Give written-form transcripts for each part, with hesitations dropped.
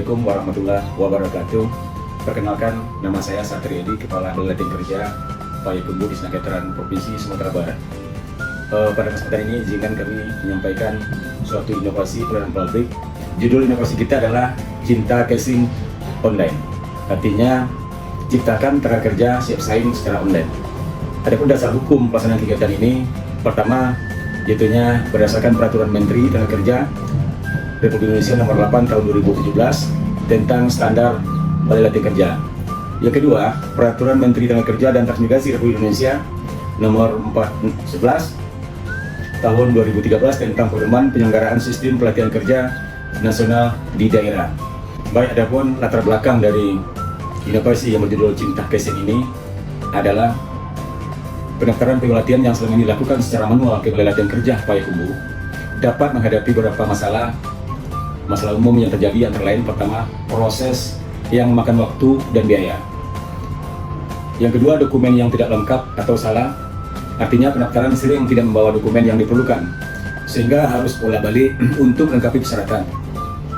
Assalamualaikum warahmatullahi wabarakatuh. Perkenalkan, nama saya Satriedi, Kepala Balai Latihan Kerja Payakumbuh di Veteran Provinsi Sumatera Barat. Pada kesempatan ini izinkan kami menyampaikan suatu inovasi pelayanan publik. Judul inovasi kita adalah Cinta Casing Online. Artinya, ciptakan tenaga kerja siap saing secara online. Adapun dasar hukum pelaksanaan kegiatan ini, pertama, yaitu berdasarkan Peraturan Menteri Tenaga Kerja Republik Indonesia Nomor 8 Tahun 2017 tentang standar Balai Latihan Kerja. Yang kedua, Peraturan Menteri Tenaga Kerja dan Transmigrasi Republik Indonesia Nomor 11 Tahun 2013 tentang pedoman penyelenggaraan sistem pelatihan kerja nasional di daerah. Baik, adapun latar belakang dari inovasi yang berjudul Cinta Casing ini adalah pendaftaran pelatihan yang selama ini dilakukan secara manual ke Balai Latihan Kerja Payakumbuh dapat menghadapi beberapa masalah umum yang terjadi, antara lain pertama, proses yang memakan waktu dan biaya. Yang kedua, dokumen yang tidak lengkap atau salah, artinya pendaftaran sering tidak membawa dokumen yang diperlukan sehingga harus bolak-balik untuk melengkapi persyaratan.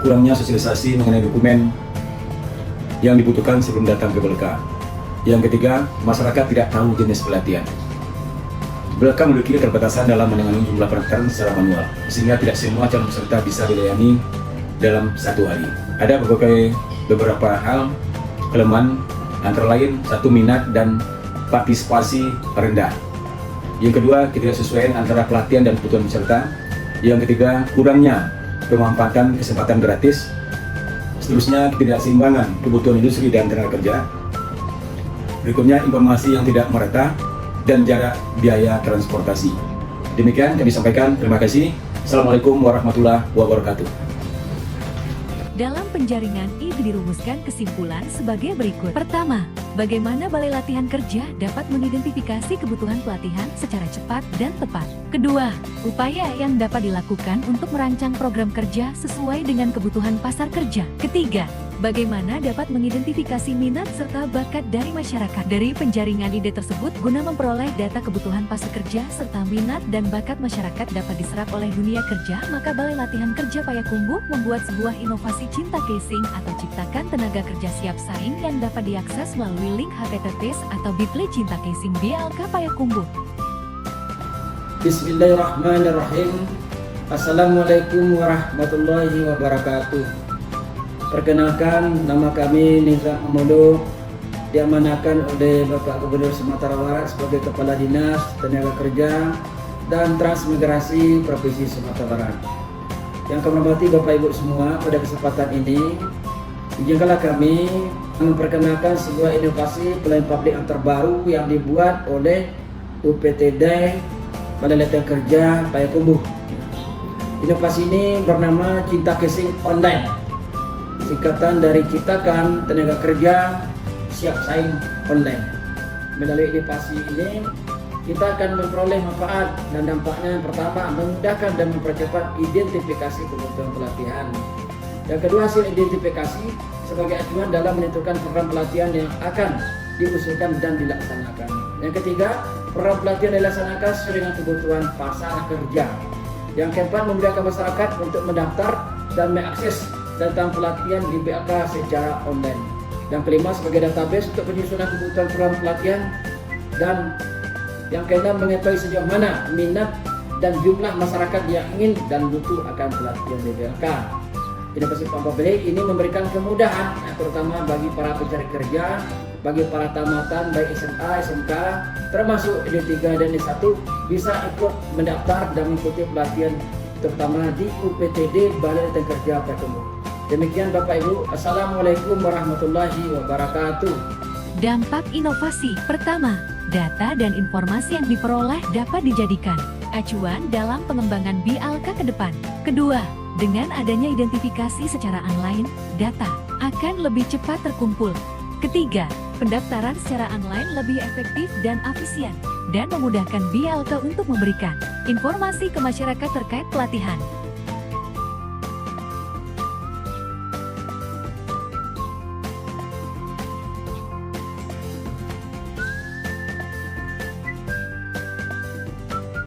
Kurangnya sosialisasi mengenai dokumen yang dibutuhkan sebelum datang ke BLK. Yang ketiga, masyarakat tidak tahu jenis pelatihan. BLK memiliki keterbatasan dalam menangani jumlah pendaftaran secara manual, sehingga tidak semua calon peserta bisa dilayani dalam satu hari. Ada beberapa hal kelemahan, antara lain satu, minat dan partisipasi rendah. Yang kedua, ketidaksesuaian antara pelatihan dan kebutuhan peserta. Yang ketiga, kurangnya pemanfaatan kesempatan gratis. Seterusnya, ketidakseimbangan kebutuhan industri dan tenaga kerja. Berikutnya, informasi yang tidak merata dan jarak biaya transportasi. Demikian kami sampaikan. Terima kasih. Assalamualaikum warahmatullahi wabarakatuh. Dalam penjaringan ini dirumuskan kesimpulan sebagai berikut. Pertama, bagaimana Balai Latihan Kerja dapat mengidentifikasi kebutuhan pelatihan secara cepat dan tepat. Kedua, upaya yang dapat dilakukan untuk merancang program kerja sesuai dengan kebutuhan pasar kerja. Ketiga, bagaimana dapat mengidentifikasi minat serta bakat dari masyarakat. Dari penjaringan ide tersebut, guna memperoleh data kebutuhan pasar kerja serta minat dan bakat masyarakat dapat diserap oleh dunia kerja, maka Balai Latihan Kerja Payakumbuh membuat sebuah inovasi Cinta Casing atau ciptakan tenaga kerja siap saing yang dapat diakses melalui link https atau bit.ly Cinta Casing BLK Payakumbuh. Bismillahirrahmanirrahim. Assalamualaikum warahmatullahi wabarakatuh. Perkenalkan, nama kami Nizam Amulo, diamanahkan oleh Bapak Gubernur Sumatera Barat sebagai Kepala Dinas Tenaga Kerja dan Transmigrasi Provinsi Sumatera Barat. Yang kami hormati Bapak Ibu semua, pada kesempatan ini izinkanlah kami memperkenalkan sebuah inovasi pelayanan publik yang terbaru yang dibuat oleh UPTD Balai Latihan Kerja Payakumbuh. Inovasi ini bernama Cinta Casing Online, singkatan dari Ciptakan Tenaga Kerja Siap Saing Online. Melalui inovasi ini, kita akan memperoleh manfaat dan dampaknya. Yang pertama, memudahkan dan mempercepat identifikasi kebutuhan pelatihan. Yang kedua, hasil identifikasi sebagai acuan dalam menentukan program pelatihan yang akan diusulkan dan dilaksanakan. Yang ketiga, program pelatihan dilaksanakan sesuai dengan kebutuhan pasar kerja. Yang keempat, memudahkan masyarakat untuk mendaftar dan mengakses tentang pelatihan di BLK secara online. Yang kelima, sebagai database untuk penyusunan kebutuhan program pelatihan. Dan yang keenam, mengetahui sejauh mana minat dan jumlah masyarakat yang ingin dan butuh akan pelatihan di BLK. Inovasi publik ini memberikan kemudahan, terutama bagi para pencari kerja, bagi para tamatan baik SMA, SMK, termasuk D3 dan D1 bisa ikut mendaftar dan mengikuti pelatihan terutama di UPTD Balai Latihan Kerja Payakumbuh. Demikian Bapak Ibu, Assalamualaikum warahmatullahi wabarakatuh. Dampak inovasi. Pertama, data dan informasi yang diperoleh dapat dijadikan acuan dalam pengembangan BLK ke depan. Kedua, dengan adanya identifikasi secara online, data akan lebih cepat terkumpul. Ketiga, pendaftaran secara online lebih efektif dan efisien dan memudahkan BLK untuk memberikan informasi ke masyarakat terkait pelatihan.